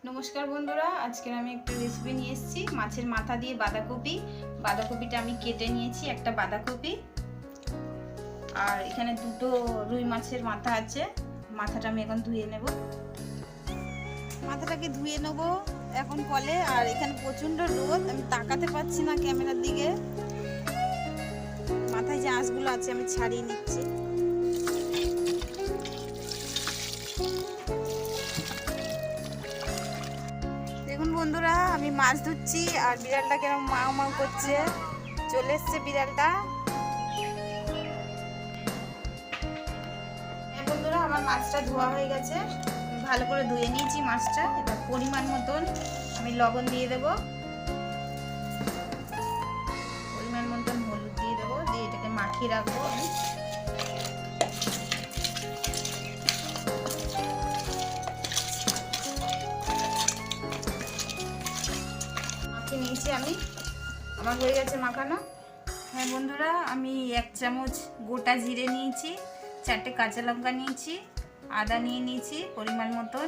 নমস্কার বন্ধুরা, আজকে আমি একটা রেসিপি নিয়ে এসেছি মাছের মাথা দিয়ে বাঁধাকপি। বাঁধাকপিটা আমি কেটে নিয়েছি, একটা বাঁধাকপি। আর এখানে দুটো রুই মাছের মাথা আছে। মাথাটা আমি এখন ধুয়ে নেব। মাথাটাকে ধুয়ে নেব এখন কলে। আর এখানে প্রচন্ড রোদ, আমি তাকাতে পারছি না ক্যামেরার দিকে। মাথায় যে আঁশগুলো আছে আমি ছাড়িয়ে নিচ্ছি। দেখুন বন্ধুরা, আমি মাছ ধুচ্ছি আর বিড়ালটা কেরম মাও মাও করছে। চলে এসছে বিড়ালটা। হ্যাঁ বন্ধুরা, আমার মাছটা ধোয়া হয়ে গেছে। ভালো করে ধুয়ে নিয়েছি মাছটা। এবার পরিমাণ মতন আমি লবণ দিয়ে দেব, পরিমাণ মতন হলুদ দিয়ে দেবো, দিয়ে এটাকে মাখিয়ে রাখবো আমি। নিয়েছি আমি, আমার হয়ে গেছে মাখানো। হ্যাঁ বন্ধুরা, আমি 1 চামচ গোটা জিরে নিয়েছি, 4টে কাঁচা লঙ্কা নিয়েছি, আদা নিয়ে নিয়েছি পরিমাণ মতন,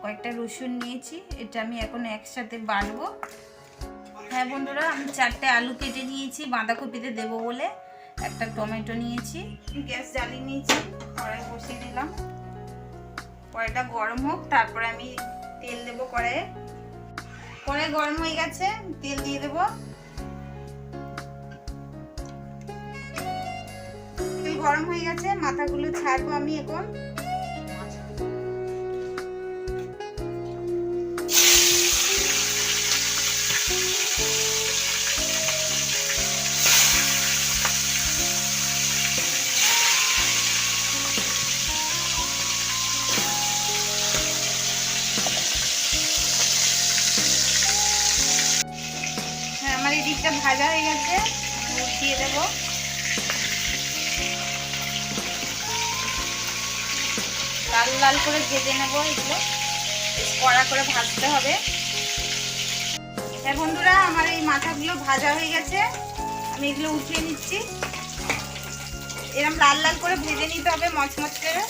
কয়েকটা রসুন নিয়েছি। এটা আমি এখন একসাথে বাটবো। হ্যাঁ বন্ধুরা, আমি 4টে আলু কেটে নিয়েছি বাঁধাকপিতে দেবো বলে। একটা টমেটো নিয়েছি। গ্যাস জ্বালিয়ে নিয়েছি, কড়াই বসিয়ে দিলাম। কড়াইটা গরম হোক, তারপরে আমি তেল দেবো কড়াইয়ে। কড়াই গরম হয়ে গেছে, তেল দিয়ে দেবো। তেল গরম হয়ে গেছে, মাথাগুলো ছাড়বো আমি এখন। হ্যাঁ, আমার এই দিকটা ভাজা হয়ে গেছে, দিয়ে দেবো। লাল লাল করে ভেজে নেবো, এগুলো কড়া করে ভাজতে হবে। হ্যাঁ বন্ধুরা, আমার এই মাথাগুলো ভাজা হয়ে গেছে, আমি এগুলো উঠিয়ে নিচ্ছি। এরকম লাল লাল করে ভেজে নিতে হবে, মচমচ করে।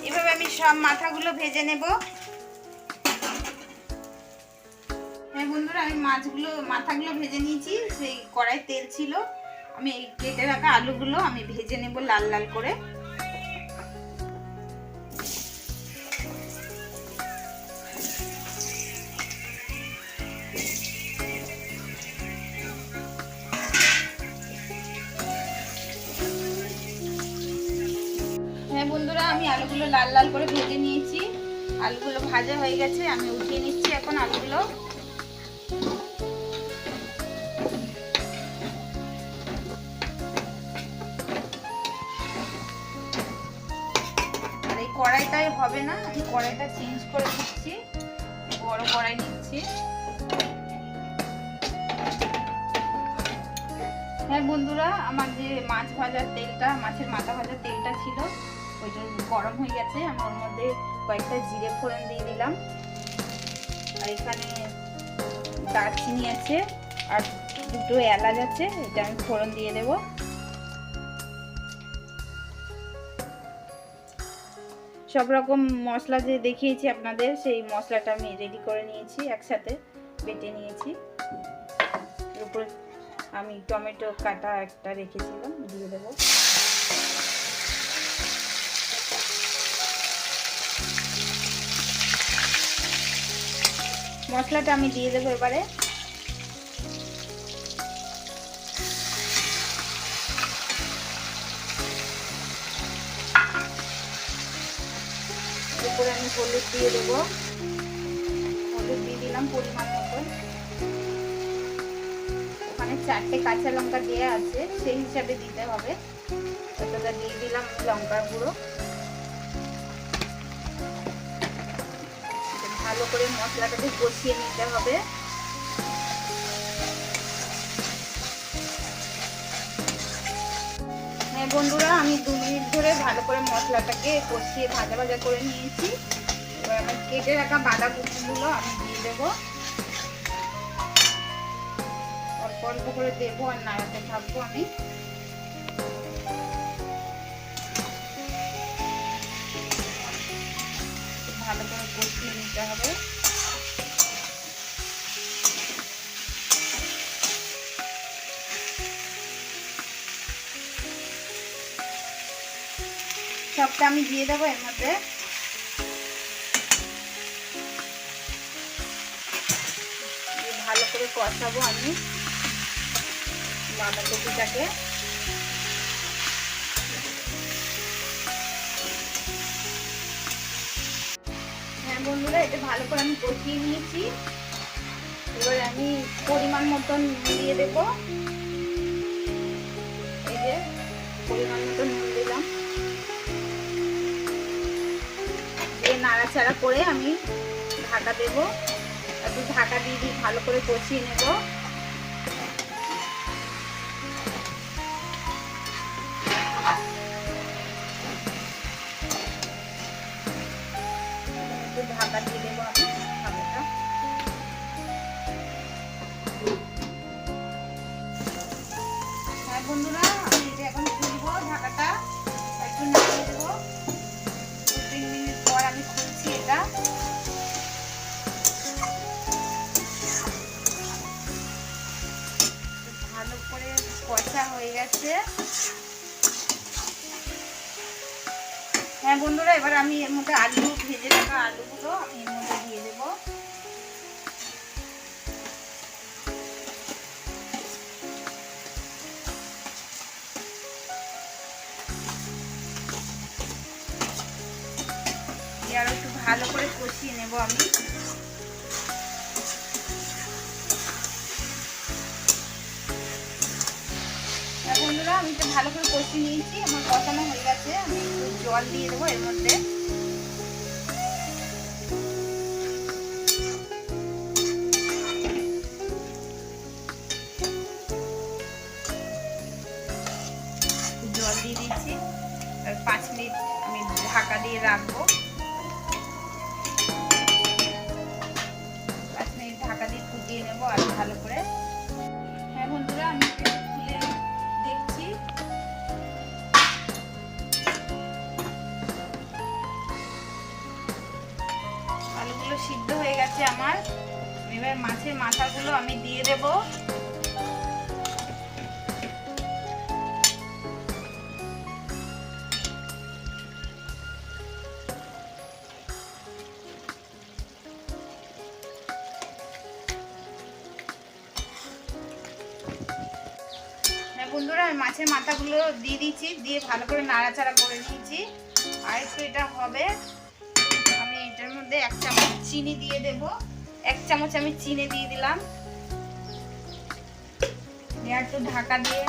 এভাবে আমি সব মাথাগুলো ভেজে নেব। হ্যাঁ বন্ধুরা, আমি মাথাগুলো ভেজে নিয়েছি। সেই কড়াই তেল ছিল, আমি এই কেটে রাখা আলুগুলো আমি ভেজে নেব লাল লাল করে। হ্যাঁ বন্ধুরা, আমি আলুগুলো লাল লাল করে ভেজে নিয়েছি। আলুগুলো ভাজা হয়ে গেছে, আমি উঠিয়ে নিচ্ছি এখন আলুগুলো। আর এই কড়াইটাই হবে না, আমি কড়াইটা চেঞ্জ করে দিচ্ছি, বড় কড়াই নিচ্ছি। হ্যাঁ বন্ধুরা, আমার যে মাছ ভাজার তেলটা, মাছের মাথা ভাজার তেলটা ছিল, ওইটা গরম হয়ে গেছে। আমি ওর মধ্যে কয়েকটা জিরে ফোড়ন দিয়ে দিলাম। আর এখানে দারচিনি আছে আর দুটো এলাচ আছে, এটা আমি ফোড়ন দিয়ে দেব। সব রকম মশলা যে দেখিয়েছি আপনাদের, সেই মশলাটা আমি রেডি করে নিয়েছি, একসাথে বেটে নিয়েছি। এর উপরে আমি টমেটো কাটা একটা রেখেছিলাম, দিয়ে দেবো। মশলাটা আমি দিয়ে দেবো এবারে। এরপরে আমি হলুদ দিয়ে দেবো, হলুদ দিয়ে দিলাম পরিমাণ মতো। ওখানে 4টে কাঁচা লঙ্কা দেওয়া আছে, সেই হিসাবে দিতে হবে। ওটা দিয়ে দিলাম লঙ্কার গুঁড়ো। ভালো করে মশলাটাকে কষিয়ে নিতে হবে। হ্যাঁ বন্ধুরা, আমি 2 মিনিট ধরে ভালো করে মশলাটাকে কষিয়ে ভাজা ভাজা করে নিয়েছি। এবার আমি কেটে রাখা বাঁধাকপিগুলো আমি দিয়ে দেবো। অল্প অল্প করে দেবো আর নাড়াতে থাকবো আমি। সবটা আমি দিয়ে দেবো এর মধ্যে। ভালো করে কষাবো আমি বাঁধাকপিটাকে। হ্যাঁ বন্ধুরা, এটা ভালো করে আমি কষিয়ে নিয়েছি। এবার আমি পরিমাণ মতন দিয়ে দেবো। এই যে পরিমাণ মতন নুন দিলাম, দিয়ে নাড়াচাড়া করে আমি ঢাকা দেবো। একটু ঢাকা দিয়ে দিয়ে ভালো করে কষিয়ে নেব। একটু ঢাকা দিয়ে দেবো আমি ঢাকাটা। হ্যাঁ বন্ধুরা, আমি এটা এখন খুলবো ঢাকাটা, একটু নাড়িয়ে দেবো। 2-3 মিনিট পর আমি খুলছি এটা। ভালো করে কষা হয়ে গেছে। হ্যাঁ বন্ধুরা, এবার আমি এর মধ্যে আলু ভেজে রাখা আলুগুলো আমি এর মধ্যে দিয়ে দেবো। আরো একটু ভালো করে কষিয়ে নেব আমি। বন্ধুরা, আমি একটু ভালো করে কষিয়ে নিয়েছি, আমার কষানো হয়ে গেছে। আমি একটু জল দিয়ে দেবো এর মধ্যে। জল দিয়ে দিচ্ছি, আর 5 মিনিট আমি ঢাকা দিয়ে রাখবো। 5 মিনিট ঢাকা দিয়ে ফুটিয়ে নেবো আর ভালো করে। হ্যাঁ বন্ধুরা, আমি খুলে দেখছি। আলুগুলো সিদ্ধ হয়ে গেছে আমার। এবার মাছের মাথাগুলো আমি দিয়ে দেবো। বন্ধুরা, আমি মাছের মাথাগুলো দিয়ে দিচ্ছি, দিয়ে ভালো করে নাড়াচাড়া করে নিয়েছি। আর একটু এটা হবে, আমি এটার মধ্যে 1 চামচ চিনি দিয়ে দেব। 1 চামচ আমি চিনি দিয়ে দিলাম। একটু ঢাকা দিয়ে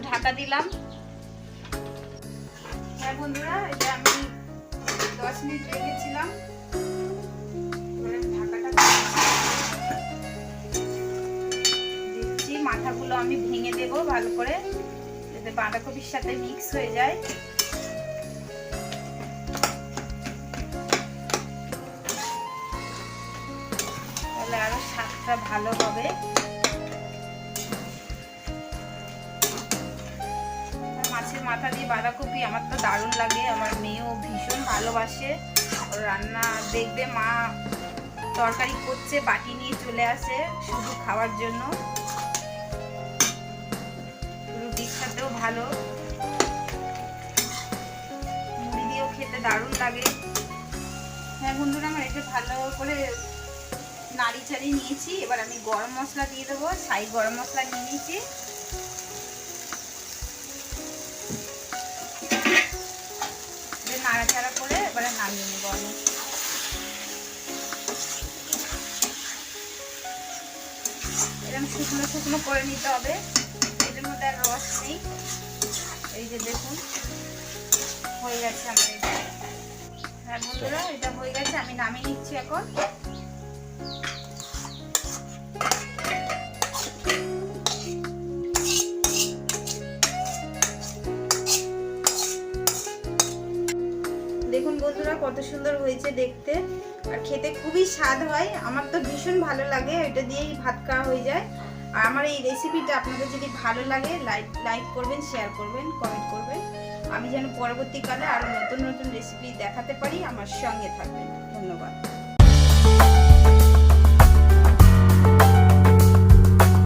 ঢাকা দিলাম। হ্যাঁ বন্ধুরা, এটা আমি 10 মিনিট রেখেছিলাম। ঢাকাটা মাথাগুলো আমি ভেঙে দেব ভালো করে, যাতে বাঁধাকপির সাথে মিক্স হয়ে যায়। তাহলে আরো স্বাদটা ভালো হবে। মাছের মাথা দিয়ে বাঁধাকপি আমার তো দারুণ লাগে। আমার মেয়েও ভীষণ ভালোবাসে। রান্না দেখবে মা তরকারি করছে, বাটি নিয়ে চলে আসে শুধু খাওয়ার জন্য। রুটির সাথেও ভালো, মুড়ি দিয়েও খেতে দারুণ লাগে। হ্যাঁ বন্ধুরা, আমার এটা ভালো করে নাড়ি চাড়িয়ে নিয়েছি। এবার আমি গরম মশলা দিয়ে দেবো। ছাই গরম মশলা নিয়ে নিয়েছি। নাড়াচাড়া করে এবারে নামিয়ে নেব আমি। এরকম শুকনো শুকনো করে নিতে হবে, এটার মধ্যে আর রস নেই। এই যে দেখুন হয়ে গেছে আমার এটা। হ্যাঁ বন্ধুরা, এটা হয়ে গেছে, আমি নামিয়ে নিচ্ছি এখন। দেখুন বন্ধুরা, কত সুন্দর হয়েছে দেখতে, আর খেতে খুবই স্বাদ হয়। আমার তো ভীষণ ভালো লাগে, এটা দিয়েই ভাত খাওয়া হয়ে যায়। আর আমার এই রেসিপিটা আপনাদের যদি ভালো লাগে লাইক করবেন, শেয়ার করবেন, কমেন্ট করবেন। আমি যেন পরবর্তীকালে আরো নতুন নতুন রেসিপি দেখাতে পারি। আমার সঙ্গে থাকবেন। ধন্যবাদ।